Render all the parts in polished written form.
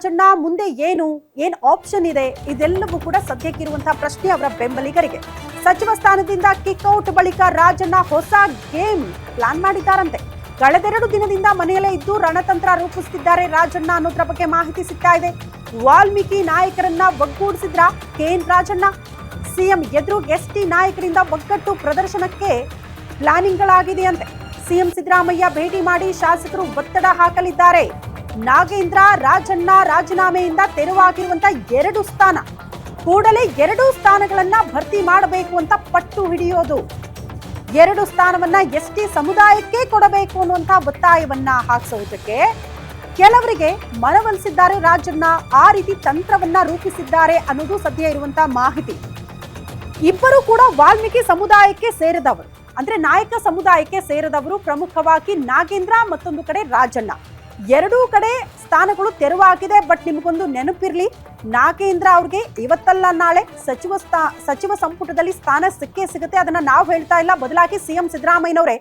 ರಾಜಣ್ಣ ಮುಂದೆ ಏನು ಆಪ್ಷನ್ ಇದೆ ಇದೆಲ್ಲವೂ ಕೂಡ ಸದ್ಯಕ್ಕಿರುವಂತಹ ಪ್ರಶ್ನೆ ಅವರ ಬೆಂಬಲಿಗರಿಗೆ. ಸಚಿವ ಸ್ಥಾನದಿಂದ ಕಿಕ್ಔಟ್ ಬಳಿಕ ರಾಜಣ್ಣ ಹೊಸ ಗೇಮ್ ಪ್ಲಾನ್ ಮಾಡಿದ್ದಾರಂತೆ. ಕಳೆದೆರಡು ದಿನದಿಂದ ಮನೆಯಲ್ಲೇ ಇದ್ದು ರಣತಂತ್ರ ರೂಪಿಸುತ್ತಿದ್ದಾರೆ ರಾಜಣ್ಣ ಅನ್ನೋದ್ರ ಬಗ್ಗೆ ಮಾಹಿತಿ ಸಿಗ್ತಾ ಇದೆ. ವಾಲ್ಮೀಕಿ ನಾಯಕರನ್ನ ಒಗ್ಗೂಡಿಸಿದ್ರ ಕೆಎನ್ ರಾಜಣ್ಣ. ಸಿಎಂ ಎದುರು ಎಸ್ಟಿ ನಾಯಕರಿಂದ ಒಗ್ಗಟ್ಟು ಪ್ರದರ್ಶನಕ್ಕೆ ಪ್ಲಾನಿಂಗ್ಗಳಾಗಿದೆಯಂತೆ. ಸಿಎಂ ಸಿದ್ದರಾಮಯ್ಯ ಭೇಟಿ ಮಾಡಿ ಶಾಸಕರು ಒತ್ತಡ ಹಾಕಲಿದ್ದಾರೆ. ನಾಗೇಂದ್ರ ರಾಜಣ್ಣ ರಾಜೀನಾಮೆಯಿಂದ ತೆರವಾಗಿರುವಂತಹ 2 ಸ್ಥಾನ ಕೂಡಲೇ 2 ಸ್ಥಾನಗಳನ್ನ ಭರ್ತಿ ಮಾಡಬೇಕು ಅಂತ ಪಟ್ಟು ಹಿಡಿಯೋದು. 2 ಸ್ಥಾನವನ್ನ ಎಸ್ಟಿ ಸಮುದಾಯಕ್ಕೆ ಕೊಡಬೇಕು ಅನ್ನುವಂತ ಒತ್ತಾಯವನ್ನ ಹಾಕಿಸೋದಕ್ಕೆ ಕೆಲವರಿಗೆ ಮನವೊಲಿಸಿದ್ದಾರೆ ರಾಜಣ್ಣ. ಆ ರೀತಿ ತಂತ್ರವನ್ನ ರೂಪಿಸಿದ್ದಾರೆ ಅನ್ನೋದು ಸದ್ಯ ಇರುವಂತಹ ಮಾಹಿತಿ. ಇಬ್ಬರು ಕೂಡ ವಾಲ್ಮೀಕಿ ಸಮುದಾಯಕ್ಕೆ ಸೇರಿದವರು, ಅಂದ್ರೆ ನಾಯಕ ಸಮುದಾಯಕ್ಕೆ ಸೇರಿದವರು. ಪ್ರಮುಖವಾಗಿ ನಾಗೇಂದ್ರ, ಮತ್ತೊಂದು ಕಡೆ ರಾಜಣ್ಣ. 2 ಕಡೆ ಸ್ಥಾನಗಳು ತೆರವಾಗಿದೆ. ಬಟ್ ನಿಮಗೊಂದು ನೆನಪಿರ್ಲಿ, ನಾಗೇಂದ್ರ ಅವ್ರಿಗೆ ಇವತ್ತಲ್ಲ ನಾಳೆ ಸಚಿವ ಸಂಪುಟದಲ್ಲಿ ಸ್ಥಾನ ಸಿಕ್ಕೇ ಸಿಗುತ್ತೆ. ಅದನ್ನ ನಾವು ಹೇಳ್ತಾ ಇಲ್ಲ, ಬದಲಾಗಿ ಸಿಎಂ ಸಿದ್ದರಾಮಯ್ಯನವರೇ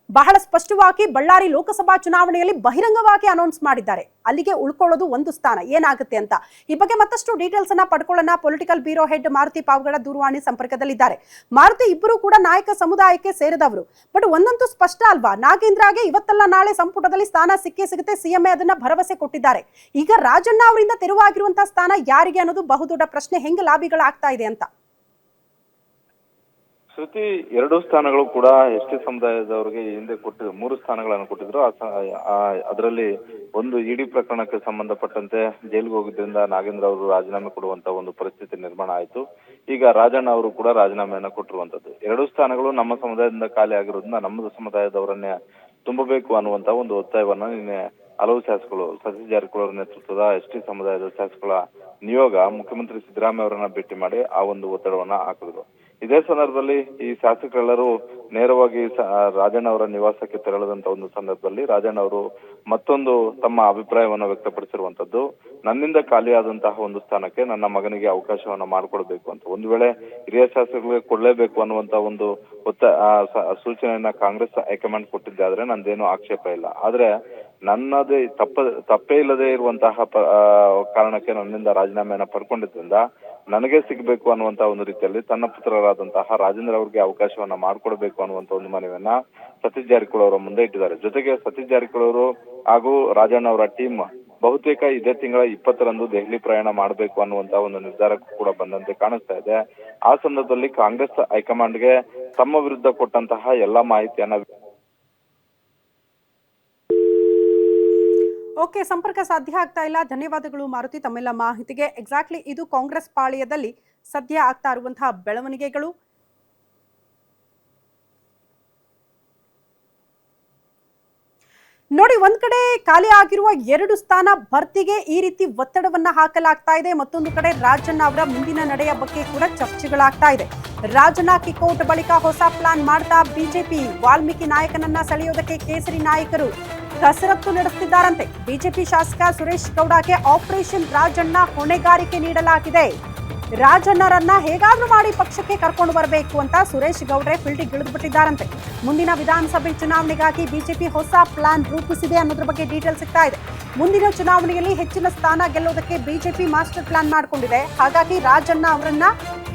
ಬಹಳ ಸ್ಪಷ್ಟವಾಗಿ ಬಳ್ಳಾರಿ ಲೋಕಸಭಾ ಚುನಾವಣೆಯಲ್ಲಿ ಬಹಿರಂಗವಾಗಿ ಅನೌನ್ಸ್ ಮಾಡಿದ್ದಾರೆ. ಅಲ್ಲಿಗೆ ಉಳ್ಕೊಳ್ಳೋದು 1 ಸ್ಥಾನ ಏನಾಗುತ್ತೆ ಅಂತ. ಈ ಬಗ್ಗೆ ಮತ್ತಷ್ಟು ಡೀಟೇಲ್ಸ್ ಅನ್ನ ಪಡ್ಕೊಳ್ಳೋಣ. Political bureau head Maruti Pavagada ದೂರವಾಣಿ ಸಂಪರ್ಕದಲ್ಲಿದ್ದಾರೆ. ಮಾರುತಿ, ಇಬ್ಬರು ಕೂಡ ನಾಯಕ ಸಮುದಾಯಕ್ಕೆ ಸೇರಿದವರು. ಬಟ್ ಒಂದಂತೂ ಸ್ಪಷ್ಟ ಅಲ್ವಾ, ನಾಗೇಂದ್ರಗೆ ಇವತ್ತಲ್ಲ ನಾಳೆ ಸಂಪುಟದಲ್ಲಿ ಸ್ಥಾನ ಸಿಕ್ಕೇ ಸಿಗುತ್ತೆ. ಸಿಎಂ ಅದನ್ನ ಭರವಸೆ ಕೊಟ್ಟಿದ್ದಾರೆ. ಈಗ ರಾಜಣ್ಣ ಅವರಿಂದ ತೆರವಾಗಿರುವಂತಹ ಸ್ಥಾನ ಯಾರಿಗೆ ಅನ್ನೋದು ಬಹುದೊಡ್ಡ ಪ್ರಶ್ನೆ. ಹೆಂಗೆ ಲಾಬಿಗಳಾಗ್ತಾ ಇದೆ ಅಂತ. ಶ್ರುತಿ, 2 ಸ್ಥಾನಗಳು ಕೂಡ ಎಸ್ಟಿ ಸಮುದಾಯದವರಿಗೆ ಹಿಂದೆ ಕೊಟ್ಟಿದ್ರು. 3 ಸ್ಥಾನಗಳನ್ನು ಕೊಟ್ಟಿದ್ರು. ಅದರಲ್ಲಿ ಒಂದು ಇಡಿ ಪ್ರಕರಣಕ್ಕೆ ಸಂಬಂಧಪಟ್ಟಂತೆ ಜೈಲಿಗೆ ಹೋಗಿದ್ದರಿಂದ ನಾಗೇಂದ್ರ ಅವರು ರಾಜೀನಾಮೆ ಕೊಡುವಂತ ಒಂದು ಪರಿಸ್ಥಿತಿ ನಿರ್ಮಾಣ ಆಯಿತು. ಈಗ ರಾಜಣ್ಣ ಅವರು ಕೂಡ ರಾಜೀನಾಮೆಯನ್ನ ಕೊಟ್ಟಿರುವಂತದ್ದು. 2 ಸ್ಥಾನಗಳು ನಮ್ಮ ಸಮುದಾಯದಿಂದ ಖಾಲಿ ಆಗಿರೋದ್ರಿಂದ ನಮ್ಮ ಸಮುದಾಯದವರನ್ನೇ ತುಂಬಬೇಕು ಅನ್ನುವಂತ ಒಂದು ಒತ್ತಾಯವನ್ನ ನಿನ್ನೆ ಹಲವು ಶಾಸಕರು, ಸತೀಶ್ ಜಾರಕಿಹೊಳಿ ಅವರ ನೇತೃತ್ವದ ಎಸ್ಟಿ ಸಮುದಾಯದ ಶಾಸಕರ ನಿಯೋಗ ಮುಖ್ಯಮಂತ್ರಿ ಸಿದ್ದರಾಮಯ್ಯ ಅವರನ್ನ ಭೇಟಿ ಮಾಡಿ ಆ ಒಂದು ಒತ್ತಡವನ್ನ ಹಾಕಿದ್ರು. ಇದೇ ಸಂದರ್ಭದಲ್ಲಿ ಈ ಶಾಸಕರೆಲ್ಲರೂ ನೇರವಾಗಿ ರಾಜಣ್ಣ ಅವರ ನಿವಾಸಕ್ಕೆ ತೆರಳದಂತ ಒಂದು ಸಂದರ್ಭದಲ್ಲಿ ರಾಜಣ್ಣ ಅವರು ಮತ್ತೊಂದು ತಮ್ಮ ಅಭಿಪ್ರಾಯವನ್ನ ವ್ಯಕ್ತಪಡಿಸಿರುವಂತದ್ದು. ನನ್ನಿಂದ ಖಾಲಿಯಾದಂತಹ ಒಂದು ಸ್ಥಾನಕ್ಕೆ ನನ್ನ ಮಗನಿಗೆ ಅವಕಾಶವನ್ನ ಮಾಡಿಕೊಡ್ಬೇಕು ಅಂತ, ಒಂದು ವೇಳೆ ಹಿರಿಯ ಶಾಸಕರಿಗೆ ಕೊಡ್ಲೇಬೇಕು ಅನ್ನುವಂತ ಒಂದು ಸೂಚನೆಯನ್ನ ಕಾಂಗ್ರೆಸ್ ಹೈಕಮಾಂಡ್ ಕೊಟ್ಟಿದ್ದಾದ್ರೆ ನಂದೇನು ಆಕ್ಷೇಪ ಇಲ್ಲ. ಆದ್ರೆ ನನ್ನದೇ ತಪ್ಪೇ ಇಲ್ಲದೆ ಇರುವಂತಹ ಕಾರಣಕ್ಕೆ ನನ್ನಿಂದ ರಾಜೀನಾಮೆಯನ್ನ ಪಡ್ಕೊಂಡಿದ್ರಿಂದ ನನಗೆ ಸಿಗಬೇಕು ಅನ್ನುವಂತ ಒಂದು ರೀತಿಯಲ್ಲಿ ತನ್ನ ಪುತ್ರರಾದಂತಹ ರಾಜೇಂದ್ರ ಅವರಿಗೆ ಅವಕಾಶವನ್ನ ಮಾಡಿಕೊಡ್ಬೇಕು ಅನ್ನುವಂತ ಒಂದು ಮನವಿಯನ್ನ ಸತೀಶ್ ಜಾರಕಿಹೊಳಿ ಅವರ ಮುಂದೆ ಇಟ್ಟಿದ್ದಾರೆ. ಜೊತೆಗೆ ಸತೀಶ್ ಜಾರಕಿಹೊಳಿ ಅವರು ಹಾಗೂ ರಾಜಣ್ಣ ಅವರ ಟೀಮ್ ಬಹುತೇಕ ಇದೇ ತಿಂಗಳ 20ರಂದು ದೆಹಲಿ ಪ್ರಯಾಣ ಮಾಡಬೇಕು ಅನ್ನುವಂತ ಒಂದು ನಿರ್ಧಾರಕ್ಕೂ ಕೂಡ ಬಂದಂತೆ ಕಾಣಿಸ್ತಾ ಇದೆ. ಆ ಸಂದರ್ಭದಲ್ಲಿ ಕಾಂಗ್ರೆಸ್ ಹೈಕಮಾಂಡ್ಗೆ ತಮ್ಮ ವಿರುದ್ಧ ಕೊಟ್ಟಂತಹ ಎಲ್ಲಾ ಮಾಹಿತಿಯನ್ನ ಓಕೆ, ಸಂಪರ್ಕ ಸಾಧ್ಯ ಆಗ್ತಾ ಇಲ್ಲ. ಧನ್ಯವಾದಗಳು ಮಾರುತಿ ತಮ್ಮೆಲ್ಲ ಮಾಹಿತಿಗೆ. ಎಕ್ಸಾಕ್ಟ್ಲಿ ಇದು ಕಾಂಗ್ರೆಸ್ ಪಾಳ್ಯದಲ್ಲಿ ಸದ್ಯ ಆಗ್ತಾ ಇರುವಂತಹ ಬೆಳವಣಿಗೆಗಳು. ನೋಡಿ, ಒಂದ್ ಕಡೆ ಖಾಲಿ ಆಗಿರುವ 2 ಸ್ಥಾನ ಭರ್ತಿಗೆ ಈ ರೀತಿ ಒತ್ತಡವನ್ನ ಹಾಕಲಾಗ್ತಾ ಇದೆ. ಮತ್ತೊಂದು ಕಡೆ ರಾಜಣ್ಣ ಅವರ ಮುಂದಿನ ನಡೆಯ ಬಗ್ಗೆ ಕೂಡ ಚರ್ಚೆಗಳಾಗ್ತಾ ಇದೆ. ರಾಜಣ್ಣ ಕಿಕ್ಔಟ್ ಬಳಿಕ ಹೊಸ ಪ್ಲಾನ್ ಮಾಡ್ತಾ ಬಿಜೆಪಿ ವಾಲ್ಮೀಕಿ ನಾಯಕನನ್ನ ಸೆಳೆಯೋದಕ್ಕೆ ಕೇಸರಿ ನಾಯಕರು ಕಸರತ್ತು ನಡೆಸುತ್ತಿದ್ದಾರಂತೆ. ಬಿಜೆಪಿ ಶಾಸಕ ಸುರೇಶ್ ಗೌಡಗೆ ಆಪರೇಷನ್ ರಾಜಣ್ಣ ಹೊಣೆಗಾರಿಕೆ ನೀಡಲಾಗಿದೆ. ರಾಜಣ್ಣರನ್ನ ಹೇಗಾದ್ರೂ ಮಾಡಿ ಪಕ್ಷಕ್ಕೆ ಕರ್ಕೊಂಡು ಬರಬೇಕು ಅಂತ ಸುರೇಶ್ ಗೌಡ್ರೆ ಫೀಲ್ಡಿಗೆ ಇಳಿದುಬಿಟ್ಟಿದ್ದಾರಂತೆ. ಮುಂದಿನ ವಿಧಾನಸಭೆ ಚುನಾವಣೆಗಾಗಿ ಬಿಜೆಪಿ ಹೊಸ ಪ್ಲಾನ್ ರೂಪಿಸಿದೆ ಅನ್ನೋದ್ರ ಬಗ್ಗೆ ಡೀಟೇಲ್ ಸಿಗ್ತಾ ಇದೆ. ಮುಂದಿನ ಚುನಾವಣೆಯಲ್ಲಿ ಹೆಚ್ಚಿನ ಸ್ಥಾನ ಗೆಲ್ಲೋದಕ್ಕೆ ಬಿಜೆಪಿ ಮಾಸ್ಟರ್ ಪ್ಲಾನ್ ಮಾಡಿಕೊಂಡಿದೆ. ಹಾಗಾಗಿ ರಾಜಣ್ಣ ಅವರನ್ನ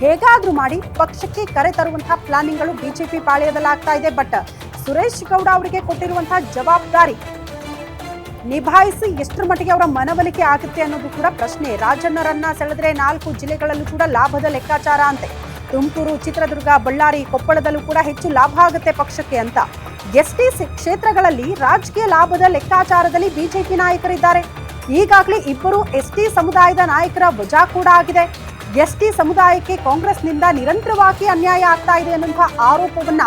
ಹೇಗಾದ್ರೂ ಮಾಡಿ ಪಕ್ಷಕ್ಕೆ ಕರೆ ತರುವಂತಹ ಪ್ಲಾನಿಂಗ್ಗಳು ಬಿಜೆಪಿ ಪಾಳ್ಯದಲ್ಲಾಗ್ತಾ ಇದೆ. ಬಟ್ ಸುರೇಶ್ ಗೌಡ ಅವರಿಗೆ ಕೊಟ್ಟಿರುವಂತಹ ಜವಾಬ್ದಾರಿ ನಿಭಾಯಿಸಿ ಎಷ್ಟರ ಮಟ್ಟಿಗೆ ಅವರ ಮನವೊಲಿಕೆ ಆಗುತ್ತೆ ಅನ್ನೋದು ಕೂಡ ಪ್ರಶ್ನೆ. ರಾಜಣ್ಣರನ್ನ ಸೆಳೆದ್ರೆ 4 ಜಿಲ್ಲೆಗಳಲ್ಲೂ ಕೂಡ ಲಾಭದ ಲೆಕ್ಕಾಚಾರ ಅಂತೆ. ತುಮಕೂರು, ಚಿತ್ರದುರ್ಗ, ಬಳ್ಳಾರಿ, ಕೊಪ್ಪಳದಲ್ಲೂ ಕೂಡ ಹೆಚ್ಚು ಲಾಭ ಆಗುತ್ತೆ ಪಕ್ಷಕ್ಕೆ ಅಂತ. ಎಸ್ಟಿ ಕ್ಷೇತ್ರಗಳಲ್ಲಿ ರಾಜಕೀಯ ಲಾಭದ ಲೆಕ್ಕಾಚಾರದಲ್ಲಿ ಬಿಜೆಪಿ ನಾಯಕರಿದ್ದಾರೆ. ಈಗಾಗಲೇ ಇಬ್ಬರು ಎಸ್ಟಿ ಸಮುದಾಯದ ನಾಯಕರ ವಜಾ ಕೂಡ ಆಗಿದೆ. ಎಸ್ಟಿ ಸಮುದಾಯಕ್ಕೆ ಕಾಂಗ್ರೆಸ್ನಿಂದ ನಿರಂತರವಾಗಿ ಅನ್ಯಾಯ ಆಗ್ತಾ ಇದೆ ಅನ್ನುವಂತಹ ಆರೋಪವನ್ನ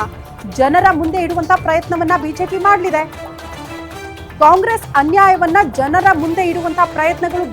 ಜನರ ಮುಂದೆ ಇಡುವಂತಹ ಪ್ರಯತ್ನವನ್ನ ಬಿಜೆಪಿ ಮಾಡಲಿದೆ. ಕಾಂಗ್ರೆಸ್ ಅನ್ಯಾಯವನ್ನ ಜನರ ಮುಂದೆ ಇಡುವಂತಹ ಪ್ರಯತ್ನಗಳು